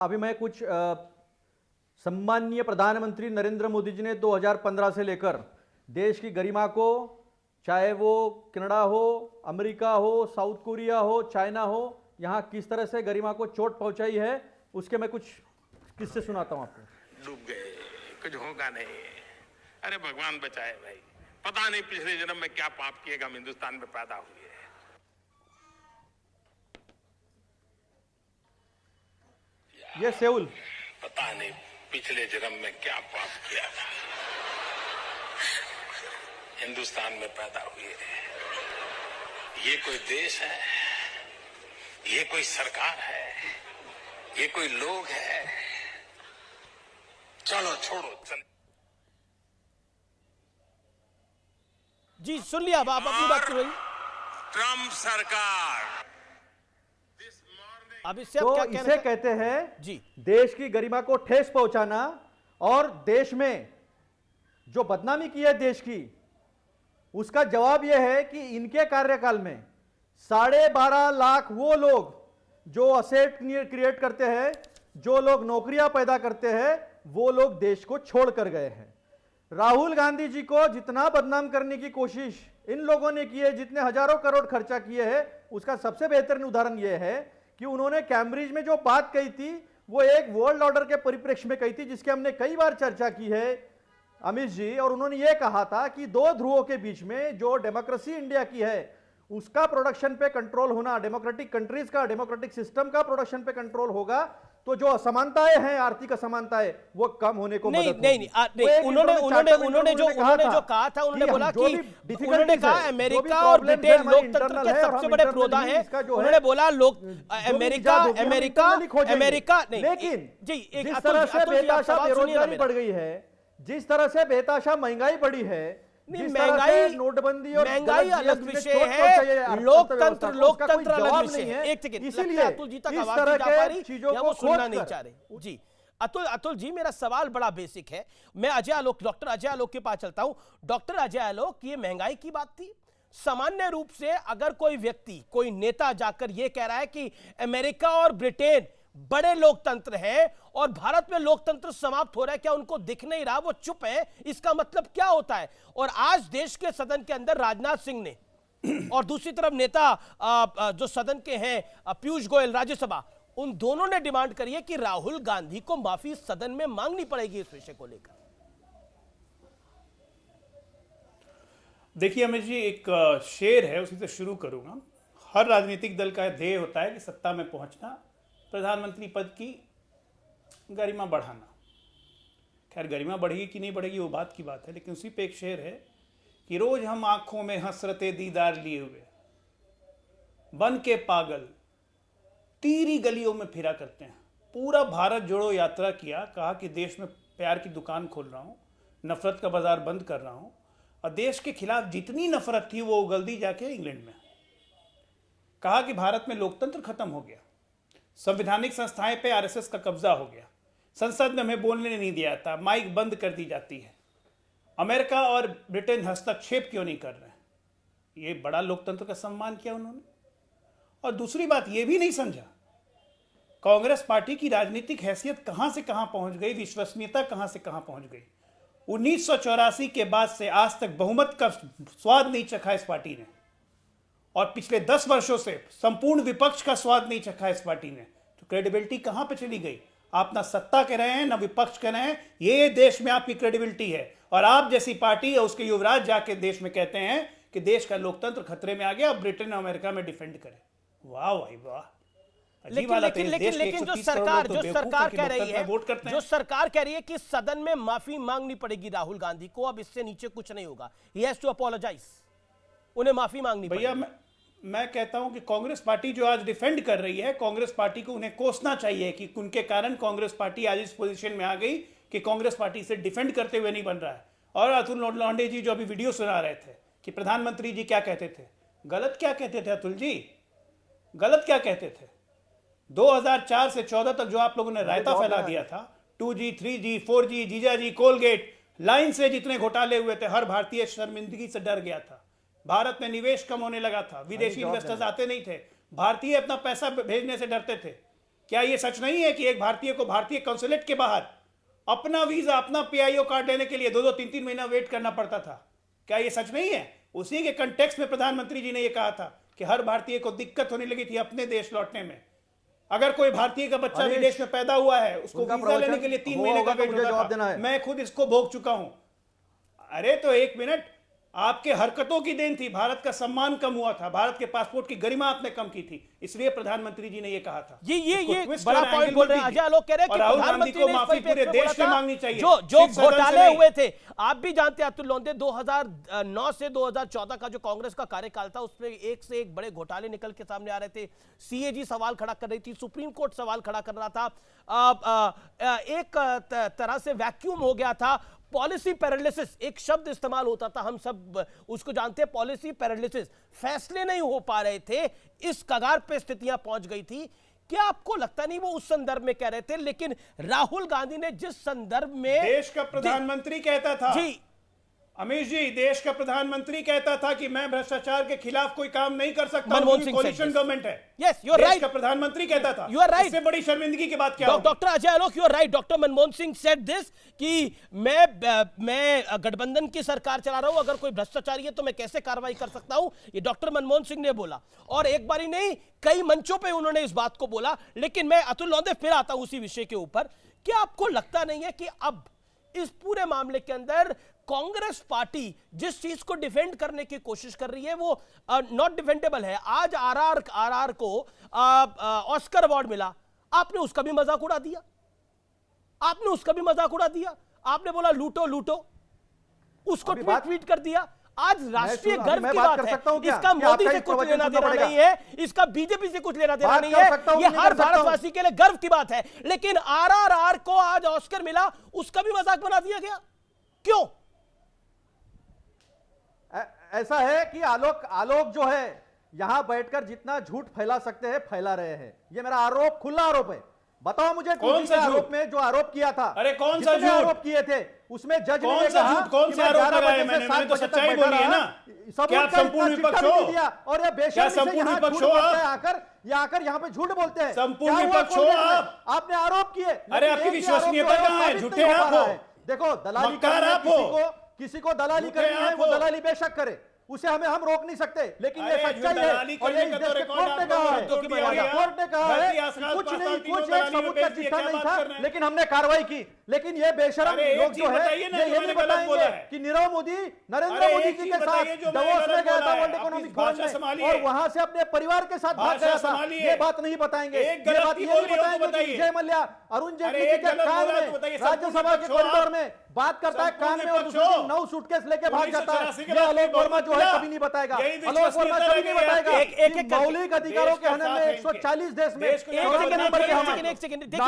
अभी मैं कुछ सम्माननीय प्रधानमंत्री नरेंद्र मोदी जी ने 2015 से लेकर देश की गरिमा को, चाहे वो कनाडा हो, अमेरिका हो, साउथ कोरिया हो, चाइना हो, यहाँ किस तरह से गरिमा को चोट पहुंचाई है, उसके मैं कुछ किस्से सुनाता हूँ आपको। डूब गए, कुछ होगा नहीं। अरे भगवान बचाए भाई, पता नहीं पिछले जन्म में क्या पाप किएगा, हम हिंदुस्तान में पैदा हुए। ये सेउल, पता नहीं पिछले जन्म में क्या पाप किया था, हिंदुस्तान में पैदा हुए। ये कोई देश है, ये कोई सरकार है, ये कोई लोग है? चलो छोड़ो, चलो जी सुन लिया। आप अपनी बात करो। ट्रम्प सरकार अब इससे तो क्या इसे कहते हैं जी देश की गरिमा को ठेस पहुंचाना। और देश में जो बदनामी की है देश की, उसका जवाब यह है कि इनके कार्यकाल में 12.5 लाख वो लोग जो असेट क्रिएट करते हैं, जो लोग नौकरियां पैदा करते हैं, वो लोग देश को छोड़ कर गए हैं। राहुल गांधी जी को जितना बदनाम करने की कोशिश इन लोगों ने की है, जितने हजारों करोड़ खर्चा किए हैं, उसका सबसे बेहतरीन उदाहरण यह है कि उन्होंने कैम्ब्रिज में जो बात कही थी वो एक वर्ल्ड ऑर्डर के परिप्रेक्ष्य में कही थी, जिसकी हमने कई बार चर्चा की है अमित जी। और उन्होंने ये कहा था कि दो ध्रुवों के बीच में जो डेमोक्रेसी इंडिया की है उसका प्रोडक्शन पे कंट्रोल होना, डेमोक्रेटिक कंट्रीज का, डेमोक्रेटिक सिस्टम का प्रोडक्शन पे कंट्रोल होगा तो जो असमानताएं हैं, आर्थिक असमानताएं, वो कम होने को मदद होगी। नहीं, उन्होंने जो कहा था, उन्होंने बोला कि उन्होंने कहा अमेरिका और ब्रिटेन लोकतंत्र के सबसे बड़े प्रोदा हैं। उन्होंने बोला अमेरिका नहीं। लेकिन जी जिस तरह से बेताशा बेरोजगारी बढ़ गई है, जिस तरह से बेताशा महंगाई बढ़ी है, महंगाई नोटबंदी और महंगाई अलग विषय है, लोकतंत्र अलग विषय है। एक सेकंड, इसीलिए अतुल जी तक आवाज नहीं जा पा रही या वो सुनना नहीं चाह रहे। जी अतुल जी, मेरा सवाल बड़ा बेसिक है। मैं डॉक्टर अजय आलोक के पास चलता हूं। डॉक्टर अजय आलोक, ये महंगाई की बात थी। सामान्य रूप से अगर कोई व्यक्ति, कोई नेता जाकर यह कह रहा है कि अमेरिका और ब्रिटेन बड़े लोकतंत्र हैं और भारत में लोकतंत्र समाप्त हो रहा है, क्या उनको दिख नहीं रहा, वो चुप है, इसका मतलब क्या होता है? और आज देश के सदन के अंदर राजनाथ सिंह ने और दूसरी तरफ नेता जो सदन के हैं पीयूष गोयल राज्यसभा, उन दोनों ने डिमांड करी है कि राहुल गांधी को माफी सदन में मांगनी पड़ेगी इस विषय को लेकर। देखिए अमित जी, एक शेर है, उसी से शुरू करूंगा। हर राजनीतिक दल का ध्येय होता है कि सत्ता में पहुंचना, प्रधानमंत्री पद की गरिमा बढ़ाना। खैर गरिमा बढ़ेगी कि नहीं बढ़ेगी वो बात की बात है, लेकिन उसी पे एक शेर है कि रोज हम आंखों में हसरते दीदार लिए हुए बन के पागल तीरी गलियों में फिरा करते हैं। पूरा भारत जोड़ो यात्रा किया, कहा कि देश में प्यार की दुकान खोल रहा हूँ, नफरत का बाजार बंद कर रहा हूँ, और देश के खिलाफ जितनी नफरत थी वो उगल दी जाके इंग्लैंड में। कहा कि भारत में लोकतंत्र खत्म हो गया, संवैधानिक संस्थाएं पे आरएसएस का कब्जा हो गया, संसद में हमें बोलने नहीं दिया था, माइक बंद कर दी जाती है, अमेरिका और ब्रिटेन हस्तक्षेप क्यों नहीं कर रहे हैं। ये बड़ा लोकतंत्र का सम्मान किया उन्होंने। और दूसरी बात ये भी नहीं समझा कांग्रेस पार्टी की राजनीतिक हैसियत कहां से कहां पहुंच गई, विश्वसनीयता कहां से कहां पहुंच गई। 1984 के बाद से आज तक बहुमत का स्वाद नहीं चखा इस पार्टी ने, और पिछले 10 वर्षों से संपूर्ण विपक्ष का स्वाद नहीं चखा इस पार्टी ने। तो क्रेडिबिलिटी कहां पे चली गई? आप ना सत्ता कह रहे हैं ना विपक्ष कह रहे हैं, ये देश में आपकी क्रेडिबिलिटी है। और आप जैसी पार्टी या उसके युवराज जाके देश में कहते हैं कि देश का लोकतंत्र खतरे में आ गया, ब्रिटेन और अमेरिका में डिफेंड करें। वाह भाई वाह। लेकिन जो सरकार कह रही है, जो सरकार कह रही है कि सदन में माफी मांगनी पड़ेगी राहुल गांधी को, अब इससे नीचे कुछ नहीं होगा, ही हैज टू अपोलोजाइज, उन्हें माफी मांगनी भैया। मैं कहता हूं कि कांग्रेस पार्टी जो आज डिफेंड कर रही है, कांग्रेस पार्टी को उन्हें कोसना चाहिए कि उनके कारण कांग्रेस पार्टी आज इस पोजीशन में आ गई कि कांग्रेस पार्टी से डिफेंड करते हुए नहीं बन रहा है। और अतुल लौंडे जी जो अभी वीडियो सुना रहे थे कि प्रधानमंत्री जी क्या कहते थे, गलत क्या कहते थे अतुल जी, गलत क्या कहते थे? 2004 से 14 तक जो आप लोगों ने रायता फैला दिया था, 2G, 3G, 4G, जीजाजी, कोलगेट, लाइन से जितने घोटाले हुए थे, हर भारतीय शर्मिंदगी से डर गया था। भारत में निवेश कम होने लगा था, विदेशी इन्वेस्टर्स आते नहीं थे, भारतीय अपना पैसा भेजने से डरते थे। क्या ये सच नहीं है कि एक भारतीय को भारतीय कंसुलेट के बाहर अपना वीजा, अपना पीआईओ कार्ड लेने के लिए 2-2 3-3 महीना वेट करना पड़ता था? क्या ये सच नहीं है? उसी के कंटेक्स्ट में प्रधानमंत्री जी ने यह कहा था कि हर भारतीय को दिक्कत होने लगी थी अपने देश लौटने में। अगर कोई भारतीय का बच्चा विदेश में पैदा हुआ है, उसको वीजा लेने के लिए 3 महीने का वेट होता था। मैं खुद इसको भोग चुका हूं। अरे तो एक मिनट, आपके हरकतों की देन थी, भारत का सम्मान कम हुआ था, भारत के पासपोर्ट की गरिमा आपने कम की थी, इसलिए प्रधानमंत्री जी ने ये कहा था। ये बड़ा पॉइंट बोल रहे हैं अजय आलोक, कह रहे हैं कि प्रधानमंत्री ने माफी पूरे देश से मांगनी चाहिए जो घोटाले हुए थे। आप भी जानते हैं अतुल लोंदे, 2009 से 2014 का जो कांग्रेस का कार्यकाल था उसमें एक से एक बड़े घोटाले निकल के सामने आ रहे थे। सीएजी सवाल खड़ा कर रही थी, सुप्रीम कोर्ट सवाल खड़ा कर रहा था, एक तरह से वैक्यूम हो गया था। पॉलिसी पैरालिसिस एक शब्द इस्तेमाल होता था, हम सब उसको जानते हैं, पॉलिसी पैरालिसिस। फैसले नहीं हो पा रहे थे, इस कगार पे स्थितियां पहुंच गई थी। क्या आपको लगता नहीं वो उस संदर्भ में कह रहे थे, लेकिन राहुल गांधी ने जिस संदर्भ में देश का प्रधानमंत्री कहता था, जी अमित जी, देश का प्रधानमंत्री कहता था कि मैं भ्रष्टाचार के खिलाफ कोई काम नहीं कर सकता, मनमोहन सिंह कोalition गवर्नमेंट है। Yes, you are right. देश का प्रधानमंत्री कहता था। You are right. इससे बड़ी शर्मिंदगी की बात क्या होगी? Doctor Ajay Alok, you are right. Doctor Manmohan Singh said this कि मैं गठबंधन की सरकार चला रहा हूं, अगर कोई भ्रष्टाचारी है तो मैं कैसे कार्रवाई कर सकता हूं, ये डॉक्टर मनमोहन सिंह ने बोला। और एक बारी नहीं, कई मंचों पे उन्होंने इस बात को बोला। लेकिन मैं अतुल लोंदे फिर आता हूं उसी विषय के ऊपर। क्या आपको लगता नहीं है कि अब इस पूरे मामले के अंदर कांग्रेस पार्टी जिस चीज को डिफेंड करने की कोशिश कर रही है वो नॉट डिफेंडेबल है? आज आरआर को ऑस्कर अवार्ड मिला, आपने उसका भी मजाक उड़ा दिया, आपने बोला लूटो लूटो, उसको ट्वीट कर दिया। आज राष्ट्रीय गर्व की बात है, इसका मोदी से कुछ लेना देना नहीं है, इसका बीजेपी से कुछ लेना देना नहीं है, ये हर भारतवासी के लिए गर्व की बात है। लेकिन आरआर को आज ऑस्कर मिला, उसका भी मजाक बना दिया गया, क्यों? ऐसा है कि आलोक जो है यहां बैठकर जितना झूठ फैला सकते हैं फैला रहे हैं। ये मेरा आरोप, खुला आरोप है। बताओ मुझे कौन सा आरोप में जो आरोप किया था, अरे कौन सा झूठ आरोप किए थे, उसमें जज ने कहा कौन सा आरोप लगाया? मैंने तो सच्चाई बोली है ना। क्या आप संपूर्ण विपक्ष हो? और ये बेशर्मी से संपूर्ण विपक्ष हो? आकर यहाँ पे झूठ बोलते हैं। संपूर्ण विपक्ष हो आप? आपने आरोप किए। अरे आपकी विश्वसनीयता कहां है? झूठे आप हो। देखो, दलाली किसी को दलाली करनी है, वो दलाली बेशक करे, उसे हम रोक नहीं सकते। लेकिन ये सच्चाई है और ये इस देश के कोर्ट ने कहा है, कोर्ट ने कहा है कुछ नहीं, कुछ एक सबूत का चिट्ठा नहीं था, लेकिन हमने कार्रवाई की। लेकिन ये बेशरम लोग जो है ये नहीं बताएंगे कि नीरव मोदी नरेंद्र मोदी जी के साथ davos में गया था वर्ल्ड इकोनॉमिक फोरम में, और वहां से अपने परिवार के साथ भाग गया था। ये बात नहीं बताएंगे। ये बात ये नहीं बताएंगे कि विजय मल्ल्या अरुण जेटली के कान में राज्यसभा के कॉरिडोर में बात करता है, कान में, और दूसरे दिन 9 सूटकेस लेके भाग जाता है। ये आलोक वर्मा जो है कभी नहीं बताएगा। आलोक वर्मा कभी नहीं बताएगा। एक मौलिक अधिकारों के हनन में 140 देश में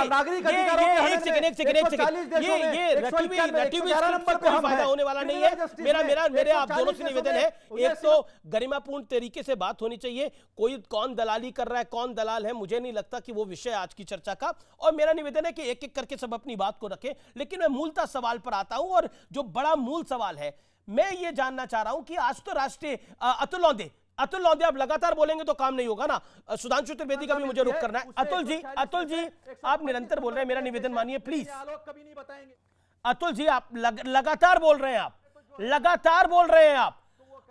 नागरिक अधिकारों के हनन में ये रटी हुई नंबर पे फायदा होने वाला नहीं है। मेरा आप दोनों से निवेदन है, एक तो गरिमापूर्ण तरीके से बात होनी चाहिए। कोई कौन दलाली कर रहा है, कौन दलाल है, मुझे नहीं लगता कि वो विषय आज की चर्चा का। और मेरा निवेदन है कि एक एक करके सब अपनी बात को रखें। लेकिन मैं मूलतः सवाल पर आता हूं, और जो बड़ा मूल सवाल है, मैं ये जानना चाह रहा हूं कि आज तो राष्ट्रीय अतुल लोंदे, आप लगातार बोलेंगे तो काम नहीं होगा ना। सुधांशु त्रिवेदी का भी मुझे रुख करना है। अतुल जी आप निरंतर बोल रहे हैं, मेरा निवेदन मानिए प्लीज। अतुल जी आप लगातार बोल रहे हैं आप।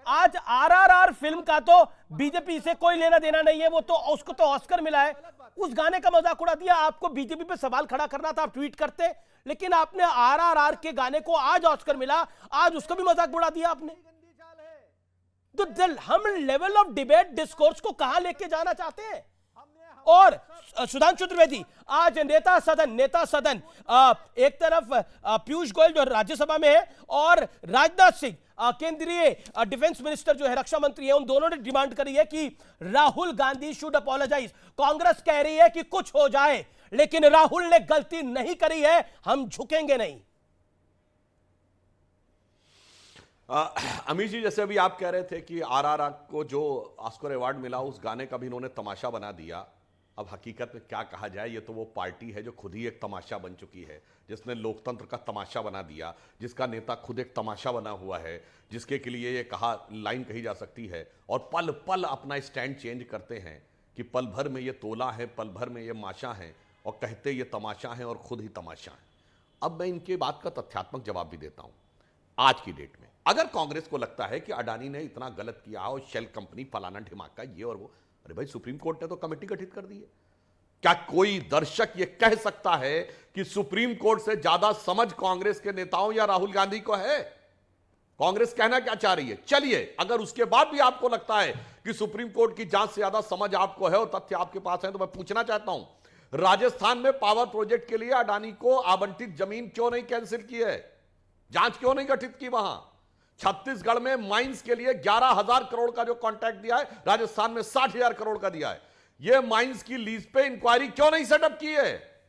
आज आरआर फिल्म का तो बीजेपी से कोई लेना देना नहीं है, वो तो उसको तो ऑस्कर मिला है। उस गाने का मजाक उड़ा दिया। आपको बीजेपी पे सवाल खड़ा करना था, आप ट्वीट करते, लेकिन आपने आरआर के गाने को आज ऑस्कर मिला, आज उसको भी मजाक उड़ा दिया आपने। तो हम लेवल ऑफ डिबेट डिस्कोर्स को कहां लेके जाना चाहते हैं? और सुधांशु त्रिवेदी आज नेता सदन एक तरफ पीयूष गोयल जो राज्यसभा में है, और राजनाथ सिंह केंद्रीय डिफेंस मिनिस्टर जो है, रक्षा मंत्री है, उन दोनों ने डिमांड करी है कि राहुल गांधी शुड अपोलोजाइज। कांग्रेस कह रही है कि कुछ हो जाए, लेकिन राहुल ने गलती नहीं करी है, हम झुकेंगे नहीं। अमीर जी, जैसे अभी आप कह रहे थे कि आरआर को जो ऑस्कर अवार्ड मिला उस गाने का भी इन्होंने तमाशा बना दिया। अब हकीकत में क्या कहा जाए, ये तो वो पार्टी है जो खुद ही एक तमाशा बन चुकी है, जिसने लोकतंत्र का तमाशा बना दिया, जिसका नेता खुद एक तमाशा बना हुआ है, जिसके के लिए ये लाइन कही जा सकती है और पल पल अपना स्टैंड चेंज करते हैं कि पल भर में ये तोला है, पल भर में ये माशा है, और कहते ये तमाशा है और खुद ही तमाशा है। अब मैं इनके बात का तथ्यात्मक जवाब भी देता हूं। आज की डेट में अगर कांग्रेस को लगता है कि अडानी ने इतना गलत किया और शेल कंपनी फलाना ढिमाका ये और वो, अरे भाई सुप्रीम कोर्ट ने तो कमेटी गठित कर दी है। क्या कोई दर्शक ये कह सकता है कि सुप्रीम कोर्ट से ज्यादा समझ कांग्रेस के नेताओं या राहुल गांधी को है? कांग्रेस कहना क्या चाह रही है? चलिए, अगर उसके बाद भी आपको लगता है कि सुप्रीम कोर्ट की जांच से ज्यादा समझ आपको है और तथ्य आपके पास है, तो मैं पूछना चाहता हूं, राजस्थान में पावर प्रोजेक्ट के लिए अडानी को आवंटित जमीन क्यों नहीं कैंसिल की है? जांच क्यों नहीं गठित की? वहां छत्तीसगढ़ में माइंस के लिए 11,000 करोड़ का जो कॉन्ट्रैक्ट दिया है, राजस्थान में 60,000 करोड़ का दिया है। यह माइंस की लीज पे इंक्वायरी क्यों नहीं सेटअप की है?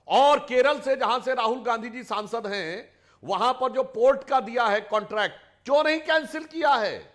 और केरल से जहां से राहुल गांधी जी सांसद हैं, वहां पर जो पोर्ट का दिया है कॉन्ट्रैक्ट, क्यों नहीं कैंसिल किया है?